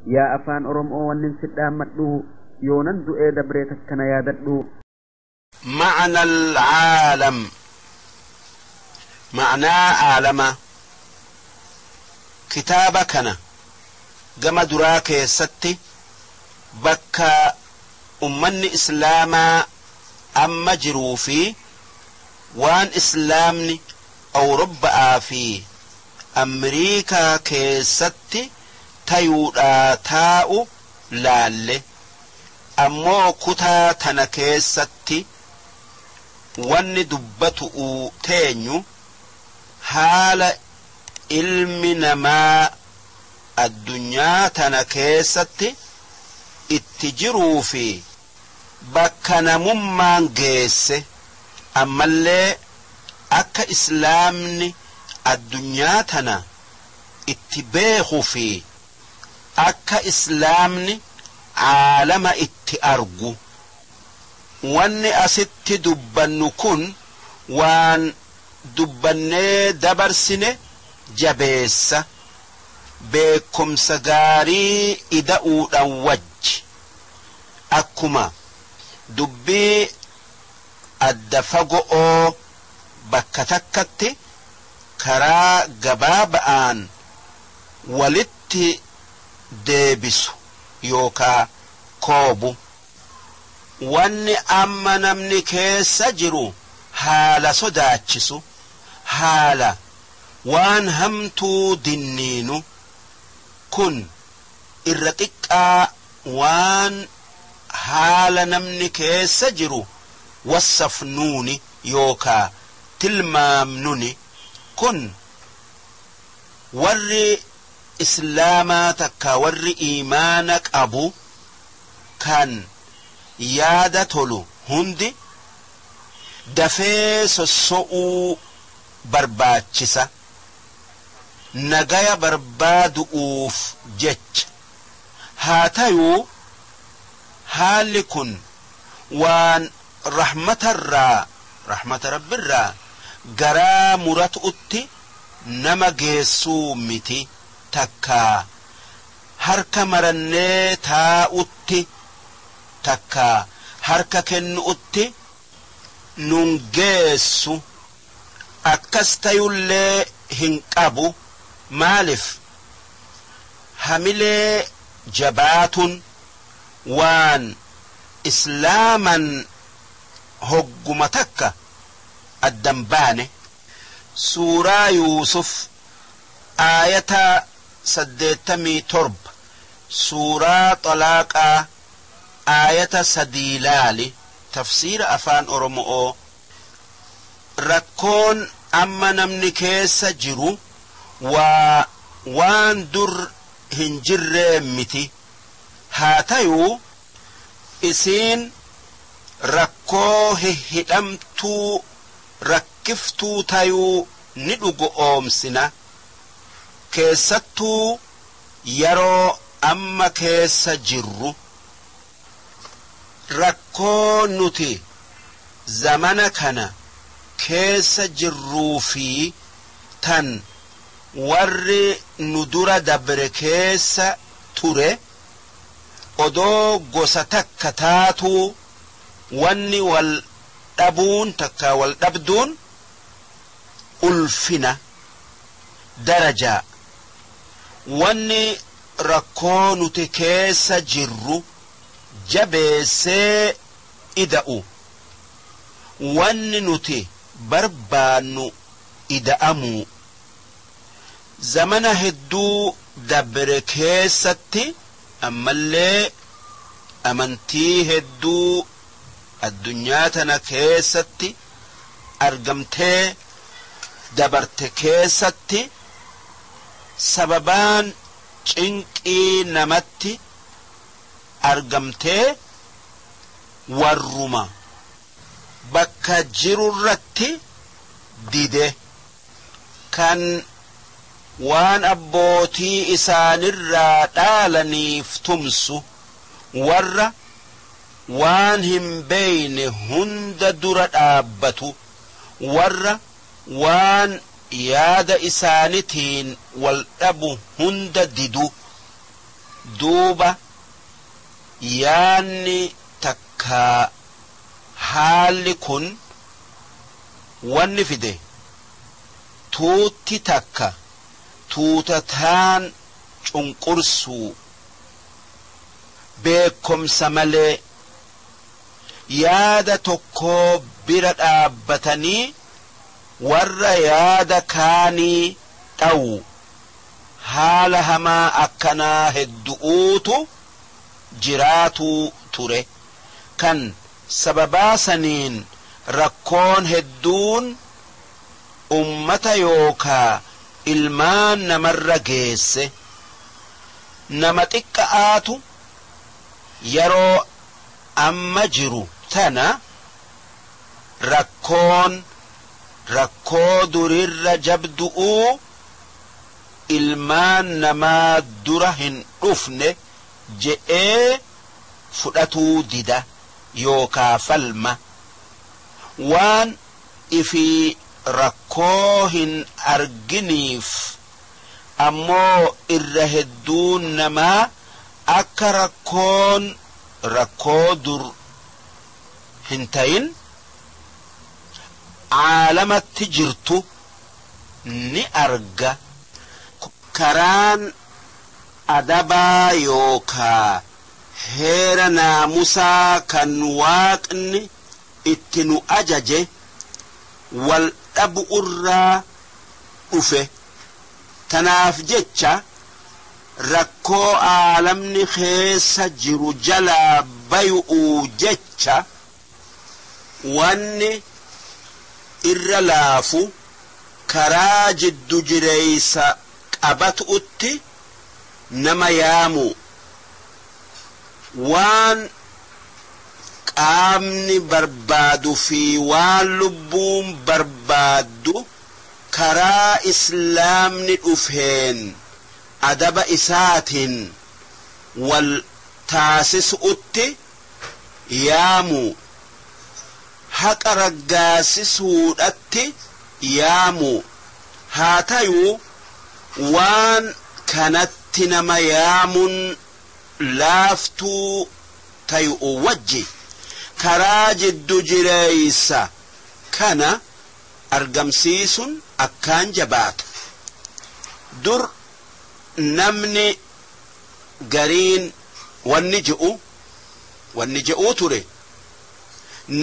يا أفان أرمو وننسد أمدو يونن دو إيدا بريتك كان ياددو معنى العالم معنى عالم كتابكنا قم دراك ستي بكا أمني إسلاما أما جروفي وان إسلامني أو ربعا في أمريكا كيستي تيودا تاو لالي أمو كتا تنكيستي وان دبتو تينيو حال علمنا ما الدنيا تنكيستي اتجروا في بكنا ممان جيسي أما اللي أكا إسلامني الدنيا تنا اتباخوا في أكا إسلامني عالم اتأرقو واني أست دبنو كن وان دبني دبرسني جبيسة بكم سغاري إداؤو وج أكما دبي الدفقو بكتكت كرا قبابان ولت ديبسو يوكا كوبو واني أما نمني كيس جرو حالا صداتشسو حالا وان همتو دنينو كن الرقيقا وان حالا نمني كيس جرو وصفنوني يوكا تلمامنوني كن ور إسلاما تكا ور إيمانك أبو كان يادا تولو هندي دفيس السوء برباتشسا نغايا برباد أوف جج هاتيو هالكن وان رحمة رب الرا غرا مرات أتي نما جيسو متي تكا هركا مرني تا أتي تكا هركا كن أتي ننجيسو أكستيو اللي هنقابو مالف هميلي جبات وان إسلاما هجمتك الدنباني سورة يوسف آية سديتمي ترب سورة طلاق آية سديلالي تفسير أفان أرمؤو ركون أما نمني كيس جرو وان در هنجر متي هاتيو إسين rakkoo hidhamtuu rakkiftuu tayuu ni dhugu oomsina keessattuu yeroo amma keessa jirru rakkoo nuti zamana kana keessa jirruu fi tan warri nu dura dabre keessa ture odoo gosa takka taatuu واني والدبون تكا والدبدون ألفنا درجة واني ركون تكيس جرو جبسي إدأو واني نتي بربانو إدأمو زمن هدو دبر كيستي أما اللي أمنتي هدو الدنيا تنا كيستي أرقمتي دبرت كيستي سببان چنقي نمتي أرقمتي والرما بكا جررتي ديده كان وان أبوتي إسان الرادالني فتمسو ورّا وان هم بين هند درد آبتو ورّا وان ياد إسانتين والأبو هند ددو دوبا ياني تكا حال كن ونفده توتي تكا توتتان شنقرسو بكم سمالي يادا تكو برد آبتني ور يادا كاني أو حالها ما أكنا هدؤوتو جراتو توري كان سببا سنين ركون هدون أمتا يوكا ilmaan namarra geesse nama xiqqaatu yeroo amma jiru tana rakkoo durirra jabdu'uu ilmaan namaa dura hin dhufne je'ee fudhatuu dida yookaa falma waan ifii rakkoo hin arginiif ammoo irra hedduun namaa akka rakkoo dur hin tayin caalamatti jirtu ni arga karaan adabaa yookaa heera naamusaa kan waaqni itti nu ajaje wal dhabu irraa dhufe tanaaf jecha rakkoo aalamni keessa jiru jalaa bay'uu jecha wanni irra laafu karaa jiddu jireeysa qabatuutti nama yaamu waan qaamni barbaadu fi waan lubbuun barbaaddu karaa islaamni dhufeen adaba isaatiin wal taasisuutti yaamu haqa raggaasisuudhatti yaamu haa tayuu waan kanatti nama yaamun laaftuu tayuu wajji karaa jiddu jireeysa kana argamsiisun akkaan jabaata dur namni gariin wanni je'uu ture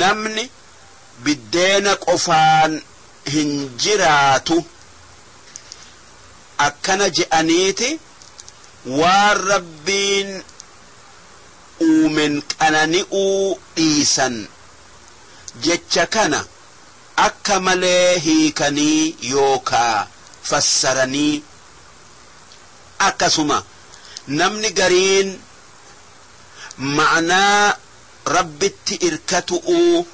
namni biddeena qofaan hin jiraatu akkana je'aniiti waan rabbiin uumen qanani'uu dhiisan jecha kana akka malee hiikanii yookaa fassaranii akkasuma namni gariin ma'naa rabbitti irkatu'uu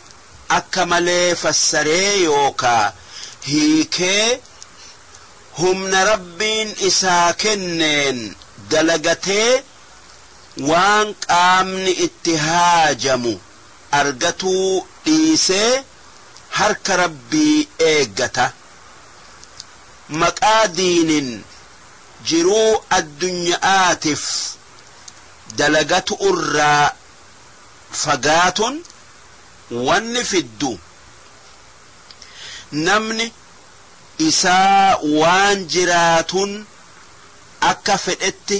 akka malee fassaree yookaa hiikee humna rabbiin isaa kenneen dalagatee waan qaamni itti haajamu argatuu dhiisee harka rabbii eeggata maqaa diinin jiruu addunyaatiif dalagatu irraa fagaatun wanni fiddu namni isaa waan jiraatun akka fedhetti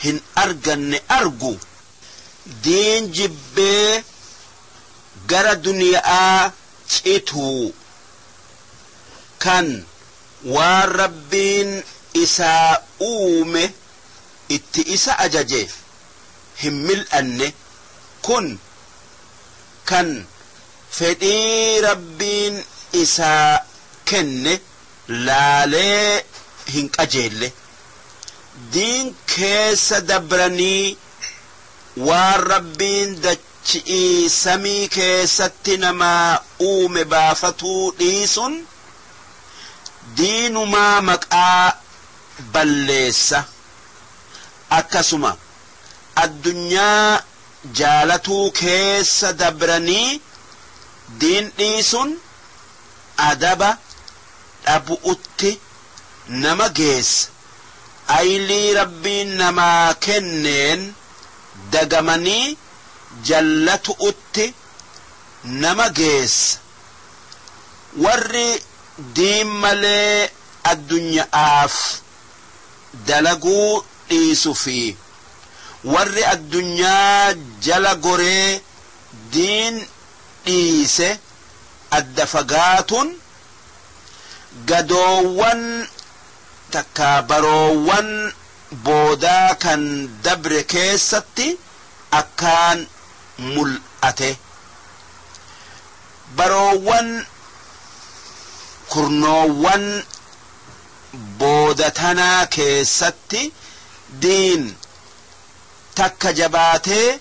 hin arganne argu diin jibbee gara duniyaa cituu kan waan rabbiin isaa uume itti isa ajaje hin mil'anne kun kan fedhii rabbiin isaa kenne laalee hin qajeelle diin keessa dabranii waan rabbiin dachi'ii samii keessatti namaa uume baafatuu dhiisun diinumaa maqaa balleessa akkasuma addunyaa jaalatuu keessa dabranii diin dhiisun adaba dhabu'utti nama geessa aylii rabbiin namaa kenneen dagamanii jallatu utti nama geessa. Warri diin malee addunyaaf dalaguu dhiisu fi warri addunyaa jala goree diin dhiise adda fagaatun gadoowwan takkaa baroowwan boodaa kan dabre keessatti akkaan mul'ate. Baroowwan kurnoowwan booda tanaa keessatti diin takka jabaatee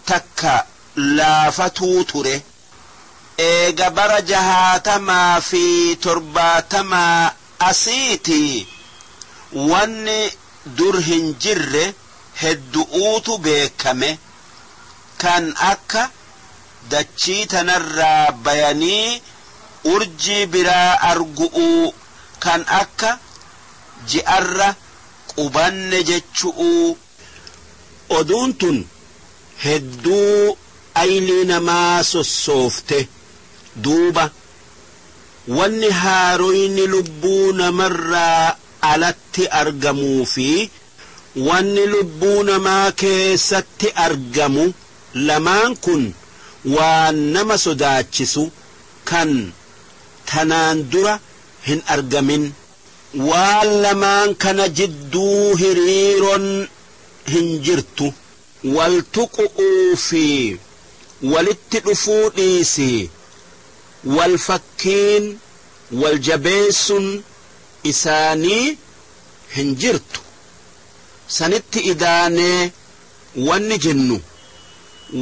takka laafatuu ture. Eega bara 60 fi 70 asiiti wanni dur hin jirre hedduutu beekame kan akka dachii tanarraa bayanii urjii biraa argu'uu kan akka ji'arra qubanne jechu'uu. Oduun tun hedduu aylii namaa sossoofte. Duuba wanni haaroyni lubbuu namarraa alatti argamuu fi wanni lubbuu namaa keessatti argamu lamaan kun waan nama sodaachisu kan tanaan dura hin argamin. Waan lamaan kana jidduu hiriiroon hin jirtu. Wal tuqu'uu fi walitti dhufuu dhiisi. Wal fakkiin wal jabeessun isaanii hin jirtu. Sanitti idaanee wanni jennu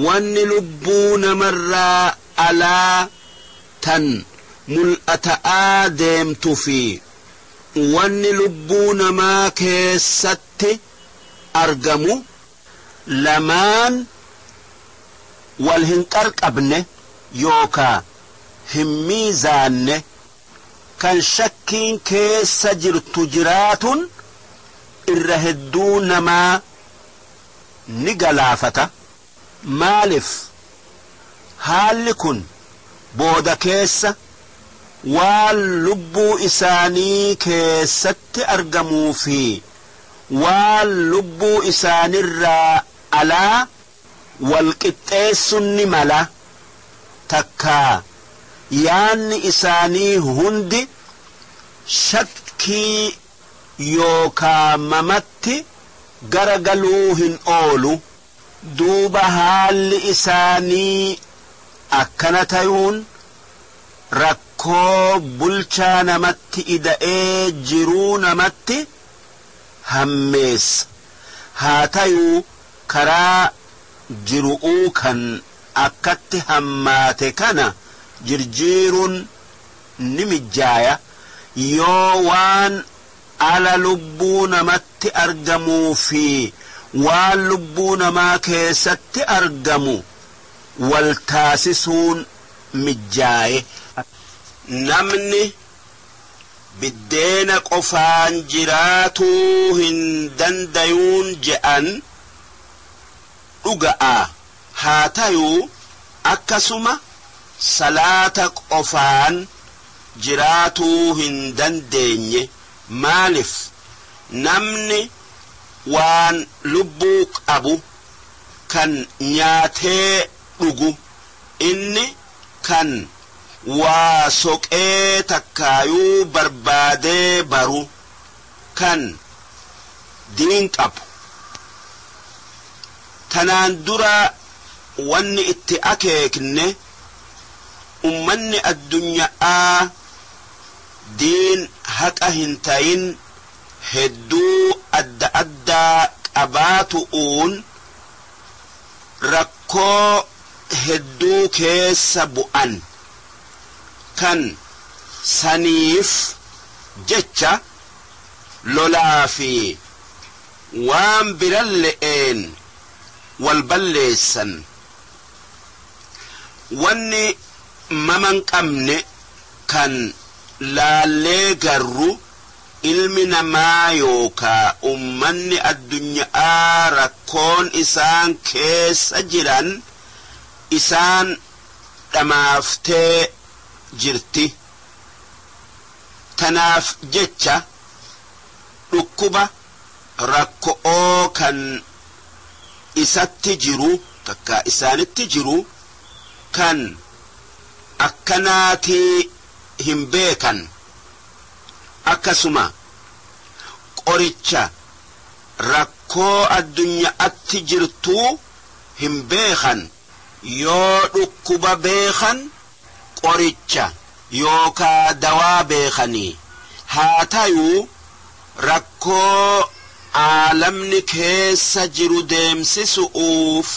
wanni lubbuu namarraa alaa tan mul'ata'aa deemtu fi wanni lubbuu namaa keessatti argamu lamaan wal hin qarqabne yookaa hin miizaanne. Kan shakkiin keessa jirtu jiraatun irra hedduu namaa ni galaafata. Maaliif haalli kun booda keessa waan lubbuu isaanii keessatti argamuu fi waan lubbuu isaanirraa alaa wal qixxeessun ni mala. Takkaa yaanni isaanii hundi shakkii yookaa mamatti garagaluu hin oolu. Duuba haalli isaanii akkana tayuun rakkoo bulchaa namatti ida'ee jiruu namatti hammeessa. Haa tayuu karaa jiru'uu kan akkatti hammaate kana jirjiiruun ni mijaaya yoo waan ala lubbuu namatti argamuu fi waan lubbuu namaa keessatti argamu wal taasisuun mijaaye. Namni biddeena qofaan jiraatuu hin dandayuun je'an dhuga'a. Haa tayuu akkasuma salaata qofaan jiraatuu hin dandeenye. Maaliif namni waan lubbuu qabu kan nyaatee dhugu inni kan waa soqee takkaayuu barbaadee baru kan diin qabu. Tanaan dura wanni itti akeekne ummanni addunyaa diin haqa hin tayin hedduu adda addaa qabaatu'uun rakkoo hedduu keessa bu'an kan saniif jecha lolaa fi waan biralle'een wal balleessan. Wanni maman qabne kan laallee garru ilmi namaa yookaa ummanni addunyaa rakkoon isaan keessa jiran isaan dhamaaftee jirti. Tanaaf jecha dhukkuba rakkoo kan isatti jiru takka isaanitti jiru kan akkanaati hin beekan. Akkasuma qoricha rakkoo addunyaatti jirtu hin beekan. Yoo dhukkuba beekan qoricha yookaa dawaa beekanii. Haa ta'uu rakkoo aalamni keessa jiru deemsisuuf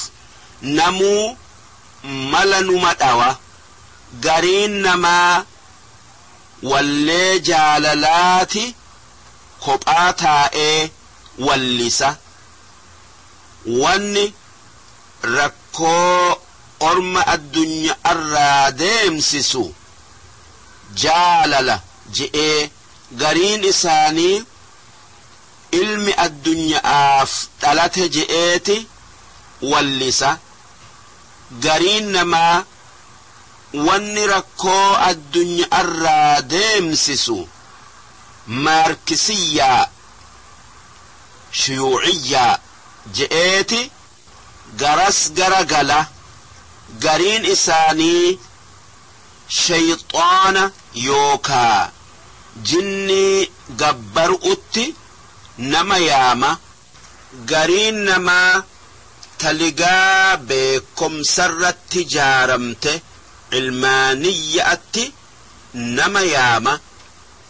namuu mala numa dhawa. Gariin namaa wallee jaalalaati kophaa taa'ee wallisa. Wanni rakkoo orma addunyaarraa deemsisu jaalala je'ee gariin isaanii ilmi addunyaaf dhalate je'eeti wallisa. Gariin namaa wanni rakkoo addunyaarraa deemsisu maarkisiyyaa shuyuuciyyaa je'eeti garas garagala. Gariin isaanii shayxaana yookaa jinni gabbaru'utti nama yaama. Gariin namaa taligaa beekomsarratti jaaramte ilmaaniyyaatti nama yaama.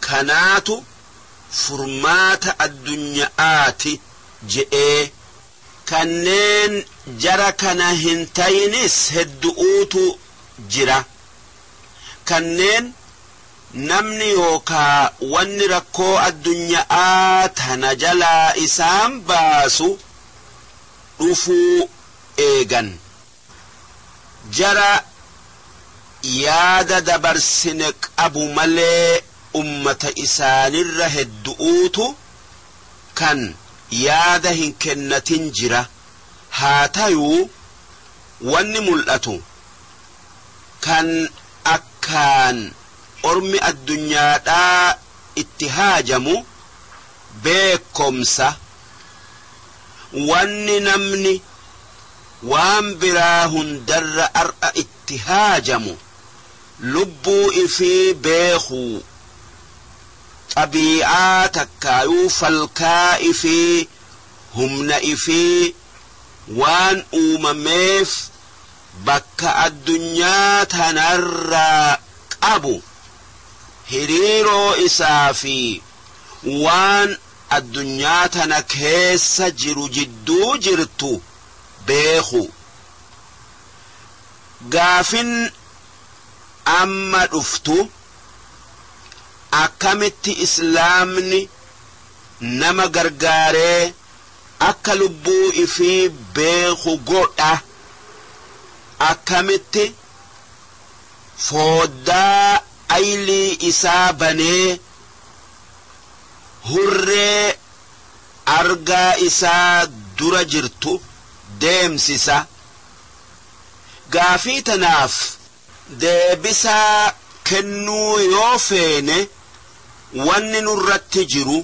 Kanaatu furmaata addunyaati je'ee. Kanneen jara kana hin ta'inis hedduutu jira. Kanneen namni yookaa wanni rakkoo addunyaa tana jalaa isaan baasu dhufuu eegan. Jara yaada dabarsine qabu malee ummata isaanirra hedduutu kan yaada hin kennatin jira. Haa ta'uu wanni mul'atu kan akkaan ormi addunyaadhaa itti haajamu beekomsa. Wanni namni waan biraa hundarra ar'a itti haajamu lubbuu ifii beekuu. Xabiicaa takkaayuu falkaa ifii humna ifii waan uumameef bakka addunyaa tanarraa qabu hiriiroo isaa fi waan addunyaa tana keessa jiru jidduu jirtu beeku. Gaafin amma dhuftu akkamitti islaamni nama gargaaree akka lubbuu ifii beeku godha. Akkamitti fooddaa aylii isaa banee hurree argaa isaa dura jirtu deemsisa. Gaafii tanaaf deebisaa kennuu yoo feene wanni nurratti jiru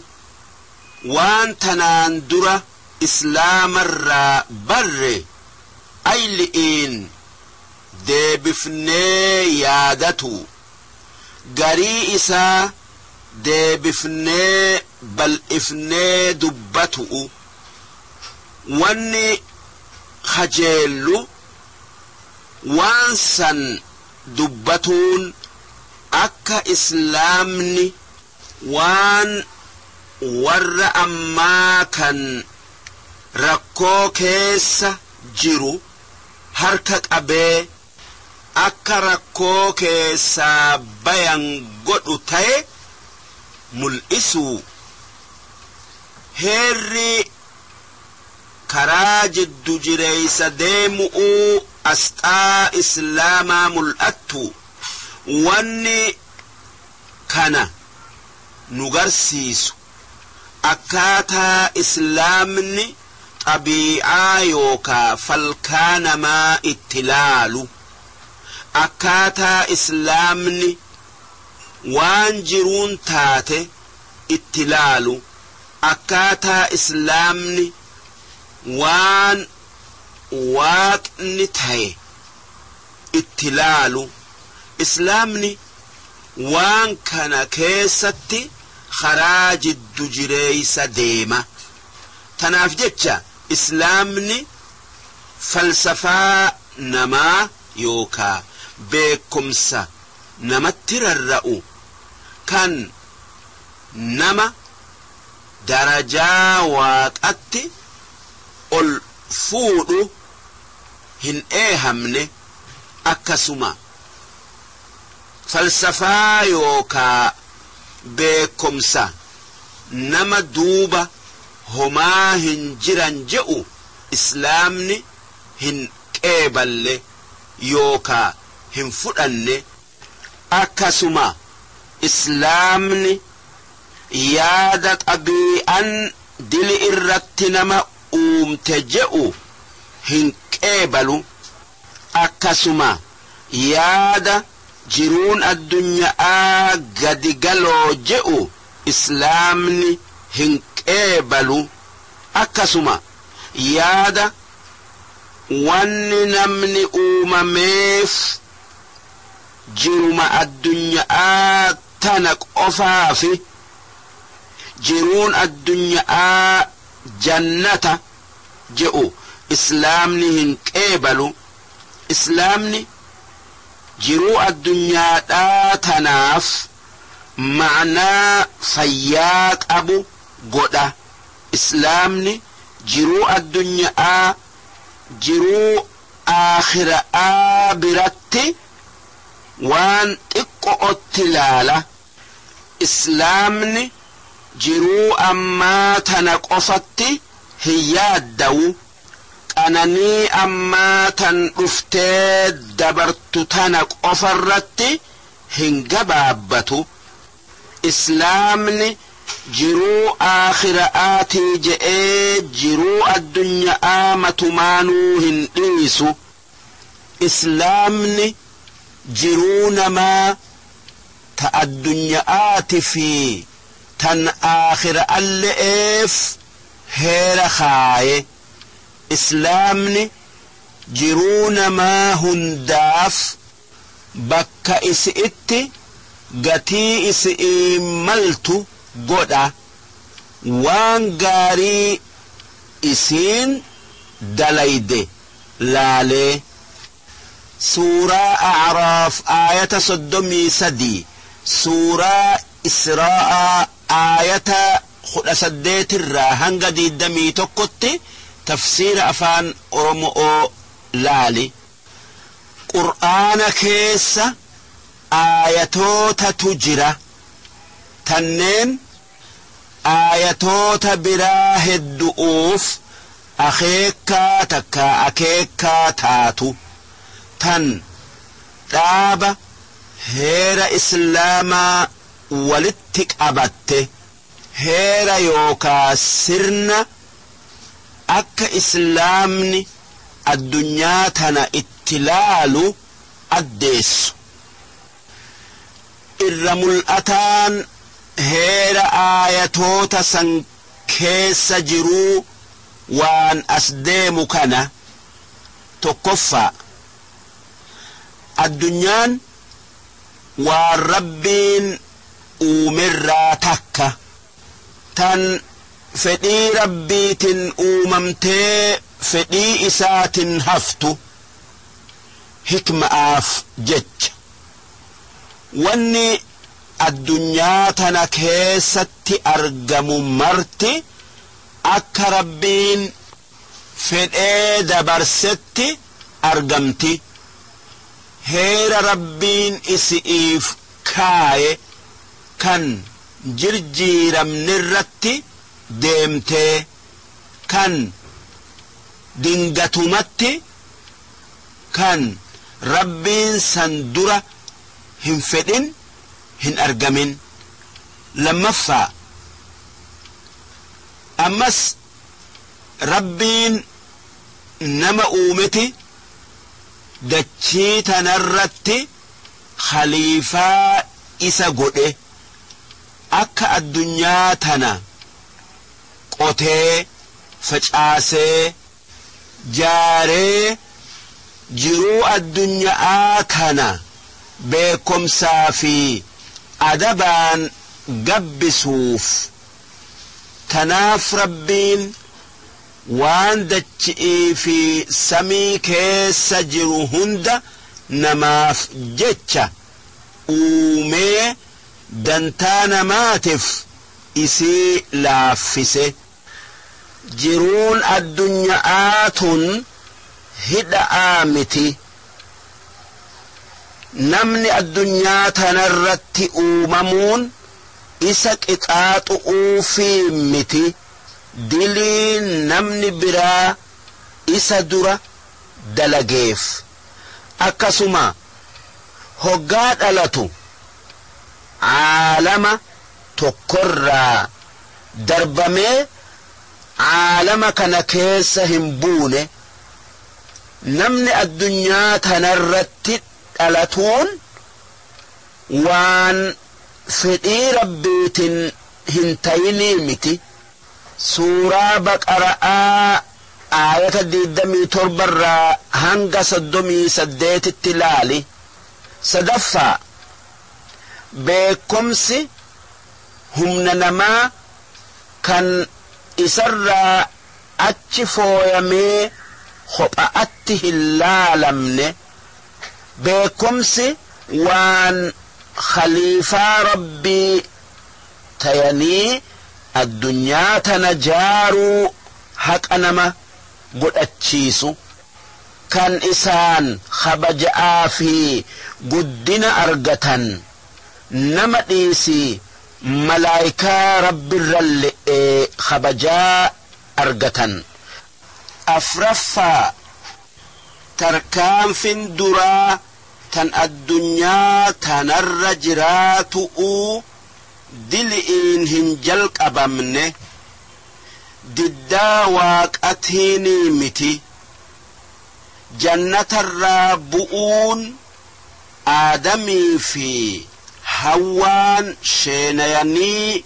waan tanaan dura islaamarraa barre ayli'iin deebifnee yaadatu. Garii isaa deebifnee bal'ifnee dubbatu. Wanni kajeellu waan san dubbatuun akka islaamni waan warra ammaa kan rakkoo keessa jiru harka qabee akka rakkoo keessaa bayan godhu ta'e mul'isu. Heerri karaa jiddu jireeysa deemu'uu asxaa islaamaa mul'attu. Wanni kana nu garsiisu akkaataa islaamni xabiicaa yookaa falkaa namaa itti laalu akkaataa islaamni waan jiruun taate itti laalu akkaataa islaamni waan waaqni ta'e itti laalu islaamni waan kana keessatti karaa jiddu jireeysa deema tanaaf jecha islaamni falsafaa namaa yookaa beekumsa namatti rarra'u kan nama darajaa waaqatti ol fuudhu hin eehamne akkasuma falsafaa yookaa beekumsa nama duuba homaa hin jiran je'u islaamni hin qeeballe yookaa hin fudhanne akkasuma islaamni yaada xabii'an dili irratti nama uumte je'u hin qeebalu akkasuma yaada jiruun addunyaa gadi galoo je'u islaamni hin qeebalu akkasuma yaada wanni namni uumameef jiruma addunyaa tana qofaafi jiruun addunyaa jannata je'u islaamni hin qeebalu islaamni jiruu addunyaadhaa tanaaf ma'naa fayyaa qabu godha islaamni jiruu addunyaa jiruu aakhira'aa biratti waan xiqqootti laala islaamni jiruu ammaa tana qofatti hin yaaddawu qananii ammaa tan dhuftee dabartu tana qofarratti hin gabaabbatu islaamni jiruu aakhira'aatii je'ee jiruu addunyaa matumaanuu hin dhiisu islaamni jiruu namaa ta addunyaati fi tan aakhira'alle'eef heera kaaye islaamni jiruu namaa hundaaf bakka isi'itti gatii isi'ii maltu godha waan gaarii isiin dalayde laalee suuraa a'raaf aayata 33 suuraa israa'aa aayata 18 irraa hanga 21tti tafsiira afaan oromoo laali qur'aana keessa aayatootatu jira tanneen aayatoota biraa heddu'uuf akeekkaa takka akeekkaa taatu tan dhaaba heera islaamaa walitti qabatte heera yookaa sirna akka islaamni addunyaa tana itti laalu addeessu irra mul'ataan heera aayatoota san keessa jiruu waan as deemu kana tokkoffaa addunyaan waan rabbiin uumerraa takka tan fedhii rabbiitin uumamtee fedhii isaatin haftu hikma'aaf jecha wanni addunyaa tana keessatti argamu marti akka rabbiin fedhee dabarsetti argamti heera rabbiin isi'iif kaaye kan jirjiiramnirratti deemtee kan dingatumatti kan rabbiin san dura hin fedhin hin argamin lammaffaa أمس ربين نما أومتي دچي تنرتي خليفة إسا قده أكا الدنيا تنا قوتي فجأسي جاري جرو الدنيا تنا بكم سافي أدبان قبسوف تناف ربين وان دچئي في سمي كيس جرو هند نماف جتشا اومي دنتان ماتف اسي لافسه جرون الدنيا آتن هدا آمتي نمني الدنيا تنرت اوممون اسك اطاطؤ في متي دلين نمني برا إسا درا دلقيف أكسما هقاد ألتو عالم تقر دربمي عالم كنكيس همبون نمني الدنيا تنرت ألتون وان فدي ربيت هنتيني متي سورة بقرة آية ديدمي تربر هنگا صدومي سديت التلالي صدفة بكمسي هم نما كان إسر أتشفو يمي خطأته اللالمن بكمسي وان خليفة ربي تيني الدنيا تنجارو حق أنما قد أتشيسو كان إسان خبجاء في قدنا أرغتن نمديسي ملايكة رب الرل خبجاء أرغتن أفرفا تركان فين درا تن الدنيا تنرجراتو دلئين هنجل قبمنه ددا واقتيني متي جنة الرابؤون آدمي في هوان شينياني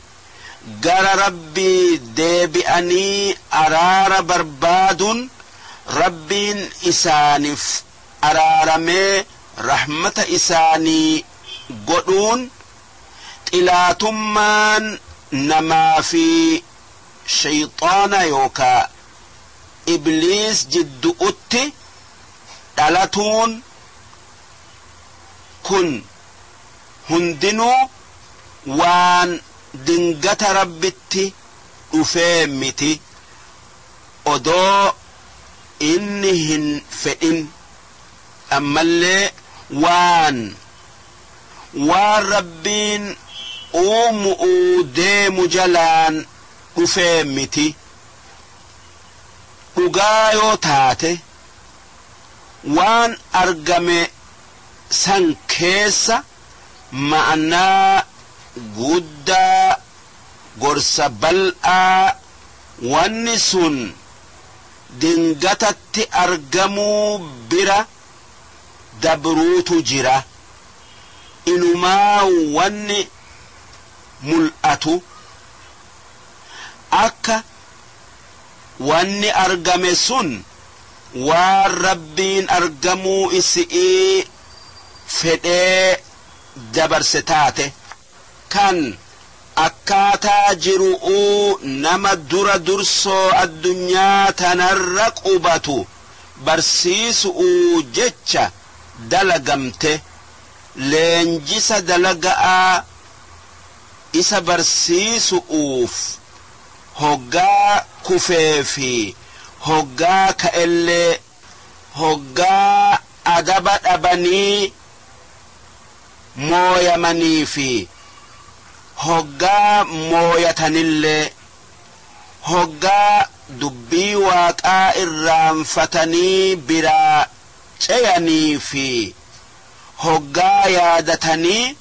قال ربي ديبئني أرار برباد ربين إسانف أرارمي رحمة إساني قدون إلى تمان نما في شيطان يوكا إبليس جد أتي دلتون كن هندنو وان دنگت ربتي أفهمتي أدو إنهن فإن أما اللي وان ربين ديم جلان أفهمتي أغايو تاتي وان أرقم سنكيس معنا قد قرص بلأ والنسون دنگتت أرقمو برا دبروت جرا إنما واني ملأتو أكا واني أرقم سن والربين أرقمو إسئي فدي دبرستاته كان أكاتا جرؤو نما در درسو الدنيا تنرقبتو برسيسو جتشا دلقمته لينجس دلقاء إسا برسيسؤوف هقا كفيفي هقا كإلي هقا أدبت أبني مويا منيفي هقا مويا تنلي هقا دبي واقا إرام فتني برا چياني في هقا يادتني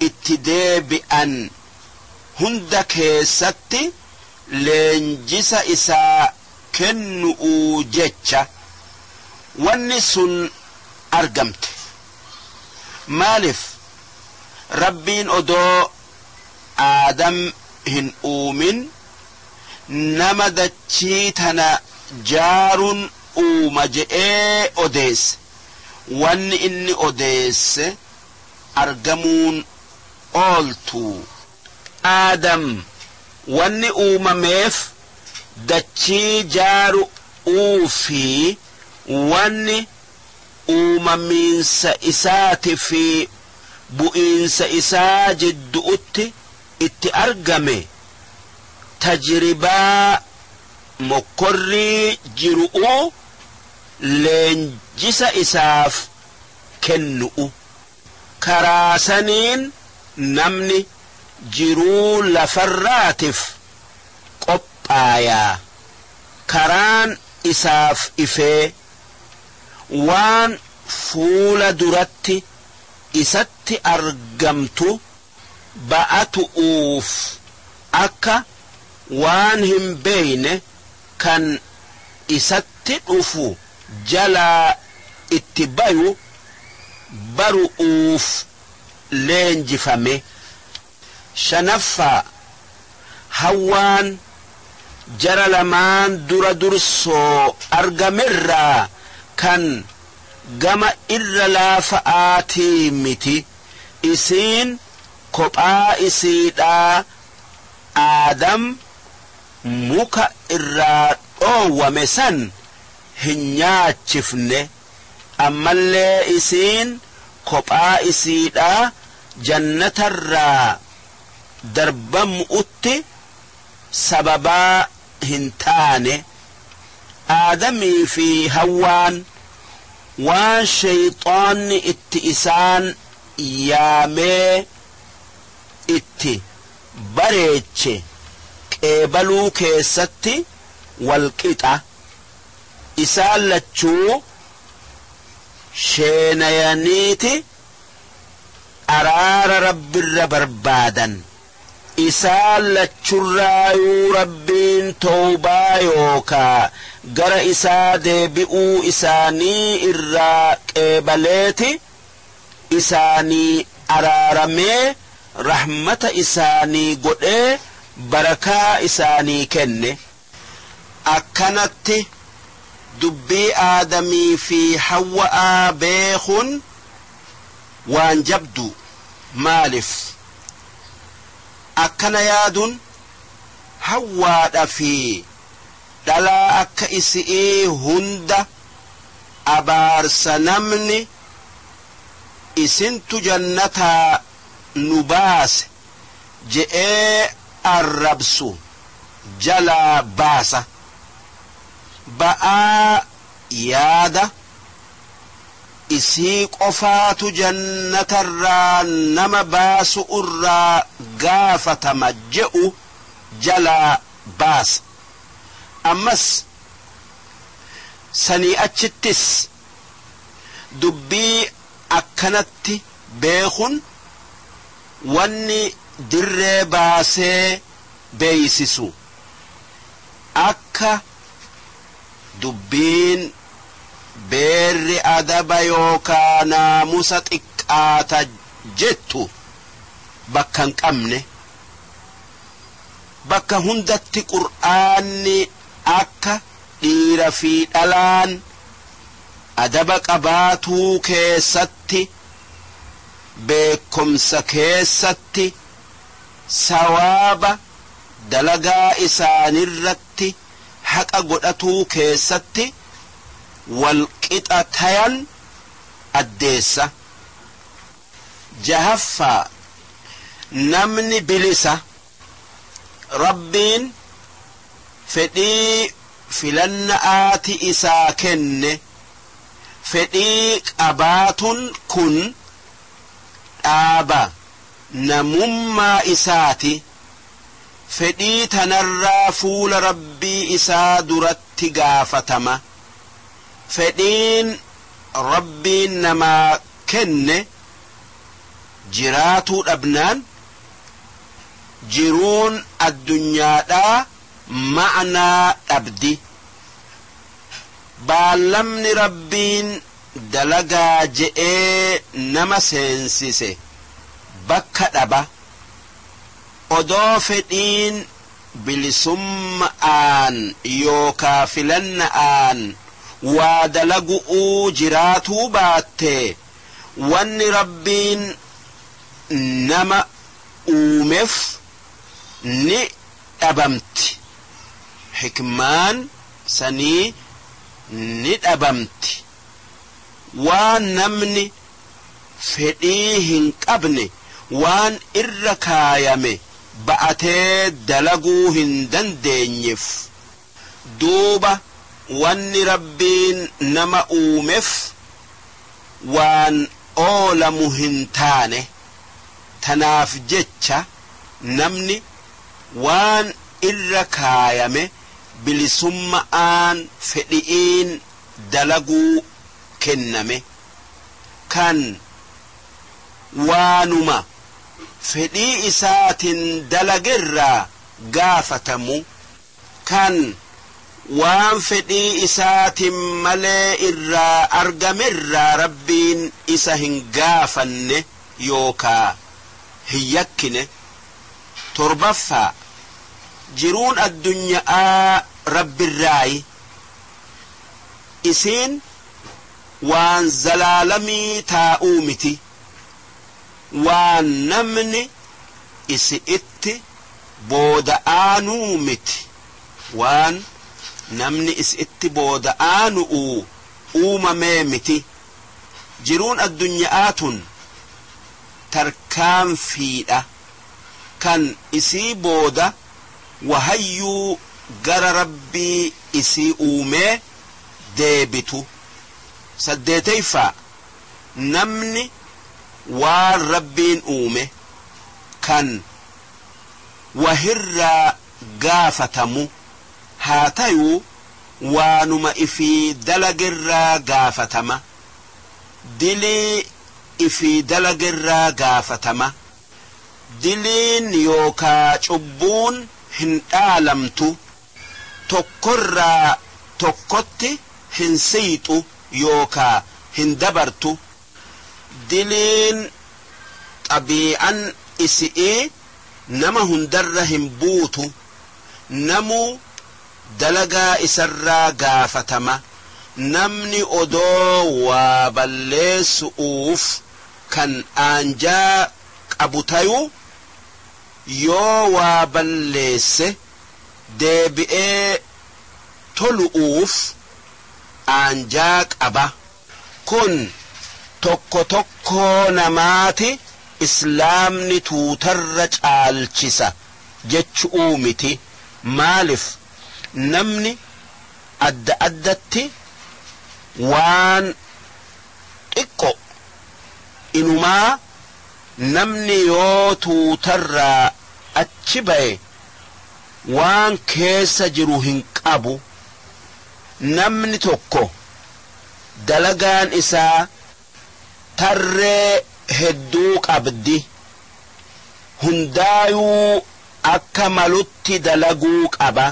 اتدي بأن هند كيستي leenjisa isaa kennu'uu jecha wanni sun argamte. Maaliif rabbiin odoo Aadam hin uumin nama dachii tana jaaruun uuma je'ee odeesse. Wanni inni odeesse argamuun ooltu. Aadam wanni uumameef dachii jaaru'uu fi wanni uumamiinsa isaati fi bu'iinsa isaa jidduutti itti argame tajribaa mokkorrii jiru'u leenjisa isaaf kennu'u. Karaa saniin namni jiruu lafarraatiif qophaayaa. Karaan isaaf ifee waan fuula duratti isatti argamtu ba'atu'uuf akka waan hin beeyne kan isatti dhufu jalaa itti bayu baru'uuf leenjifame. Shanaffaa hawwaan jara lamaan dura dursoo argamerraa kan gama irra laafa'aatii miti. Isiin kophaa isiidhaa Aadam muka irraa dhoowwame san hin nyaachifne. Ammallee isiin kophaa isiidhaa jannatarraa darbamu'utti sababaa hin taane. Aadamii fi hawwaan waan shayxaanni itti isaan yaamee itti bareeche qeebaluu keessatti walqixa. Isaan lachuu sheenayaniiti araara rabbirra barbaadan. Isaan lachurraayuu rabbiin tawbaa yookaa gara isaa deebi'uu isaanii irraa qeebaleeti isaanii araaramee rahmata isaanii godhee barakaa isaanii kenne. Akkanatti dubbii Aadamii fi Hawwa'aa beekun waan jabdu. Maaliif akkana yaadun Hawwaadha fi dhalaa akka isi'ii hunda abaarsa namni isintu jannataa nu baase je'ee arrabsu jalaa baasa. Ba'aa yaada isii qofaatu jannatarraa nama baasu irraa gaafatama je'u jalaa baasa. Ammas sanii achittis dubbii akkanatti beekun wanni dirree baasee beeysisu akka dubbiin beerri adaba yookaa naamusa xiqqaata jettu bakka hin qabne. Bakka hundatti qur'aanni akka dhiira fi dhalaan adaba qabaatuu keessatti beekumsa keessatti sawaaba dalagaa isaanirratti haqa godhatuu keessatti walqixa tayan addeessa. Jahaffaa namni bilisa. Rabbiin fedhii filanna'aati isaa kenne. Fedhii qabaatun kun dhaaba namummaa isaati. Fedhii tanarraa fuula rabbii isaa duratti gaafatama. Fedhiin rabbiin namaa kenne jiraatuu dhabnaan jiruun addunyaadhaa معنى أبدي بالمن ربين دلقا جئي نما سينسيسي بكا دبا أضافدين بلسم آن يوكا فلن آن ودلقوا جراتو باتي وان ربين نما أومف ني أبمت حكمان سني ني أبمت وان نمني فديهن قبني وان إركايمي بأتي دلقوهن دندينيف دوبا وان ربين نما أومف وان أولمهن تاني تناف جتشا نمني وان إركايمي بلسم آن فديين دلقو كنمي كان وانما فدي إسات دلقر قافتمو كان وان فدي إسات ملئر أرقمر ربين إسهن قافن يوكا هيكن تربفا جرون الدنيا رب الراي إسين وان زلالمي تاؤمتي وان نمني إسئت بودآنو متي وان نمني إسئت بودآنو ميمتي جرون الدنيا تركام فيدا كان إسي بودا وهيو غر ربي إسي أومي ديبتو سديتيفا نمني والربين أومي كان وهر غافتمو هاتيو وانما إفي دلقر غافتما دلي إفي دلقر غافتما دلين يوكا چبون هن آلمتو تقر تقوتي هن سيتو يوكا هن دبرتو دلين طبيعا إسئي نما هندر هم بوتو نمو دلقا إسرا غافتما نمني أدو وبلس أوف كان أنجا أبوتايو يو وبلس دبئي تلؤوف أنجاك أبا كن tokko tokko namaati islaamni tuutarra caalchisa jechuu miti maalif namni adda addatti waan xiqqo inumaa namni yoo tuutarra achi baye waan keessa jiru hin qabu namni tokko dalagaan isaa tarree hedduu qabdi hundaayuu akka malutti dalaguu qaba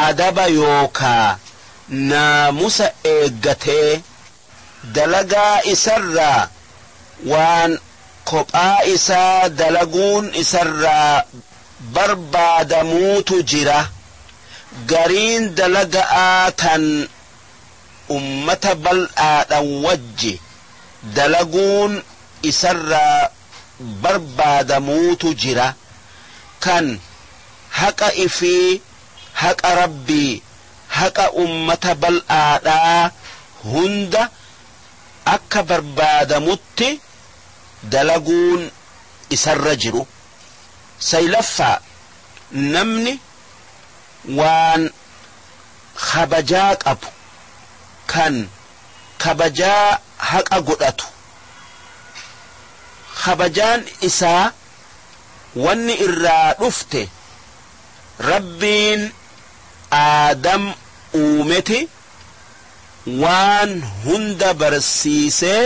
adaba yookaa naamusa eeggatee dalagaa isarraa waan kophaa isaa dalaguun isarraa barbaadamuutu jira gariin dalaga'aa tan ummata bal'aadhan wajji dalaguun isarraa barbaadamuutu jira kan haqa ifii haqa rabbii haqa ummata bal'aadhaa hunda akka barbaadamutti dalaguun isarra jiru saylaffaa namni waan kabajaa qabu kan kabajaa haqa godhatu kabajaan isaa wanni irraa dhufte rabbiin aadam uumeti waan hunda barsiisee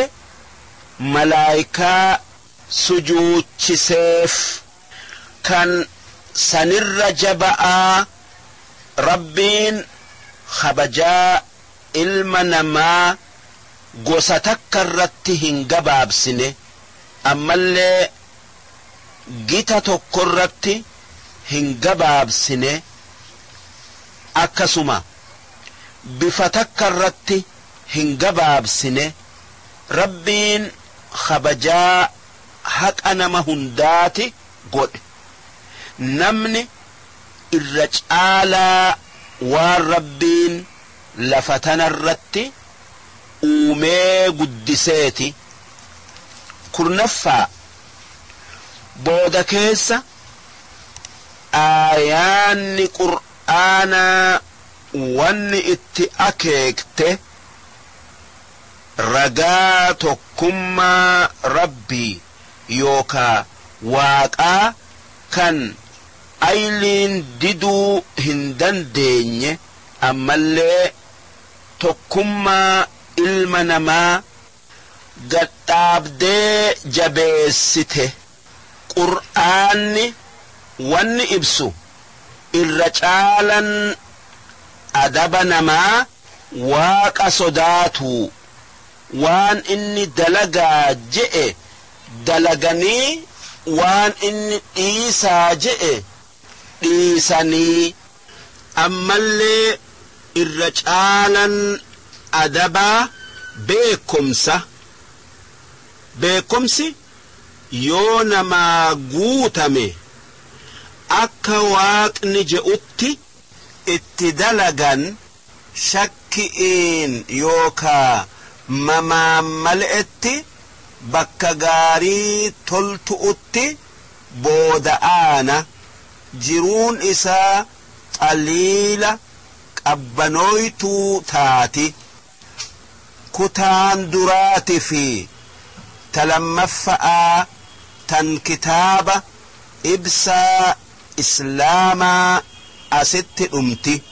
malaayikaa sujuuchiseef kan سنر جبأ ربين خبجا المنما قوستك الرتهن قباب سنه أما اللي جيتا كرتي هنقباب سنه أكسما بفتكرت هنقباب سنه ربين خبجا حق أنا مهنداتي قد نمني الرجال والربين لفتنا الرتي ومي قدسيتي كرنفا بودا كيسا آيان قرآن واني اتأكيكت رقاتكم ربي يوكا واقا كان أيلين ديدو هندن ديني أما اللي تكم المنما قد تابدي جبسته قرآن واني إبسو الرجالا أدبنما واقا صداتو وان إني دلقا جئ دلقني وان إني إيسا جئ إيساني أما اللي الرجالا أدبا beekumsi yoo namaa guutame akka waaqni je'utti itti dalagan shakkiin yookaa male'etti bakka gaarii toltu'utti booda'aana jiruun isaa qaliila qabbanooytuu taati kutaan duraati fi تلمفأ تن كتاب إبسا إسلاما أست أمتي